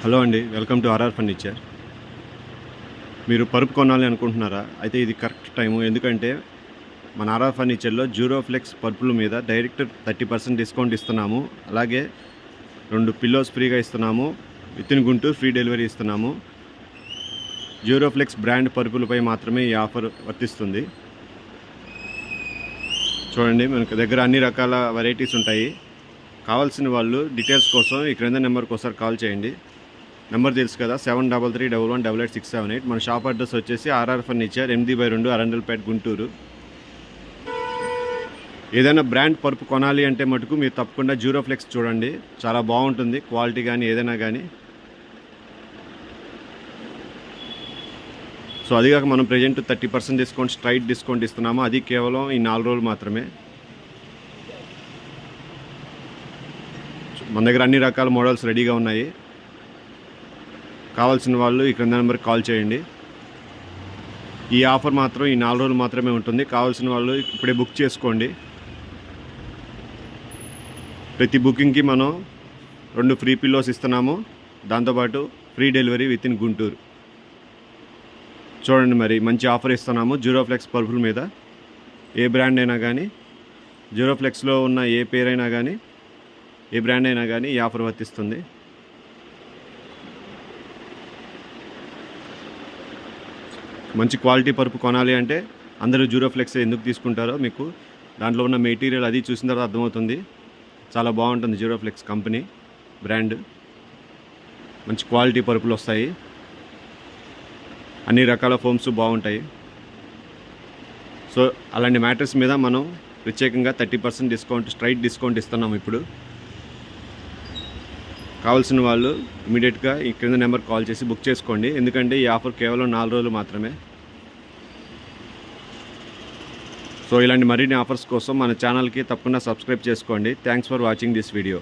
Hello అండి, welcome to RR furniture. మీరు పరుపు కొనాలి అనుకుంటున్నారా? అయితే ఇది కరెక్ట్ టైము. ఎందుకంటే మన ఆర్ఆర్ ఫర్నిచర్లో జ్యూరోఫ్లెక్స్ పరుపుల మీద డైరెక్ట్ 30% డిస్కౌంట్ ఇస్తున్నాము. అలాగే 2 పిల్లోస్ ఫ్రీగా ఇస్తున్నాము. With in Guntur free delivery ఇస్తున్నాము. జ్యూరోఫ్లెక్స్ బ్రాండ్ పరుపులపై మాత్రమే ఈ ఆఫర్ వర్తిస్తుంది. చూడండి, మనకు దగ్గర అన్ని రకాల వెరైటీస్ ఉంటాయి. కావాల్సిన వాళ్ళు డీటెయిల్స్ కోసం ఈ క్రింద నెంబర్కి ఒకసారి కాల్ చేయండి. నెంబర్ తెలుసు కదా, 7331188678. మన షాప్ అడ్రస్ వచ్చేసి ఆర్ఆర్ ఫర్నిచర్, 8/2 అరండల్పేట, గుంటూరు. ఏదైనా బ్రాండ్ పరుపు కొనాలి అంటే మటుకు మీరు తప్పకుండా జ్యూరోఫ్లెక్స్ చూడండి. చాలా బాగుంటుంది క్వాలిటీ కానీ ఏదైనా కానీ. సో అదిగాక మనం ప్రజెంట్ 30% డిస్కౌంట్, స్ట్రైట్ డిస్కౌంట్ ఇస్తున్నాము. అది కేవలం ఈ 4 రోజులు మాత్రమే. మన దగ్గర అన్ని రకాల మోడల్స్ రెడీగా ఉన్నాయి. కావాల్సిన వాళ్ళు ఈ క్రింద నెంబర్కి కాల్ చేయండి. ఈ ఆఫర్ మాత్రం ఈ 4 రోజులు మాత్రమే ఉంటుంది. కావాల్సిన వాళ్ళు ఇప్పుడే బుక్ చేసుకోండి. ప్రతి బుకింగ్కి మనం 2 ఫ్రీ పిల్లోస్ ఇస్తున్నాము. దాంతోపాటు free delivery with in Guntur. చూడండి, మరి మంచి ఆఫర్ ఇస్తున్నాము జ్యూరోఫ్లెక్స్ పరుపుల మీద. ఏ బ్రాండ్ అయినా కానీ, జ్యూరోఫ్లెక్స్లో ఉన్న ఏ పేరైనా కానీ, ఏ బ్రాండ్ అయినా కానీ ఈ ఆఫర్ వర్తిస్తుంది. మంచి క్వాలిటీ పరుపు కొనాలి అంటే అందరూ జ్యూరోఫ్లెక్స్ ఎందుకు తీసుకుంటారో మీకు దాంట్లో ఉన్న మెటీరియల్ అది చూసిన తర్వాత అర్థమవుతుంది. చాలా బాగుంటుంది జ్యూరోఫ్లెక్స్ కంపెనీ బ్రాండ్. మంచి క్వాలిటీ పరుపులు వస్తాయి. అన్ని రకాల ఫోమ్స్ బాగుంటాయి. సో అలాంటి మ్యాటర్స్ మీద మనం ప్రత్యేకంగా 30% డిస్కౌంట్, స్ట్రైట్ డిస్కౌంట్ ఇస్తున్నాం ఇప్పుడు. కావాల్సిన వాళ్ళు ఇమీడియట్గా ఈ క్రింద నెంబర్ కాల్ చేసి బుక్ చేసుకోండి. ఎందుకంటే ఈ ఆఫర్ కేవలం 4 రోజులు మాత్రమే. సో ఇలాంటి మరిన్ని ఆఫర్స్ కోసం మన ఛానల్కి తప్పకుండా సబ్స్క్రైబ్ చేసుకోండి. Thanks for watching this video.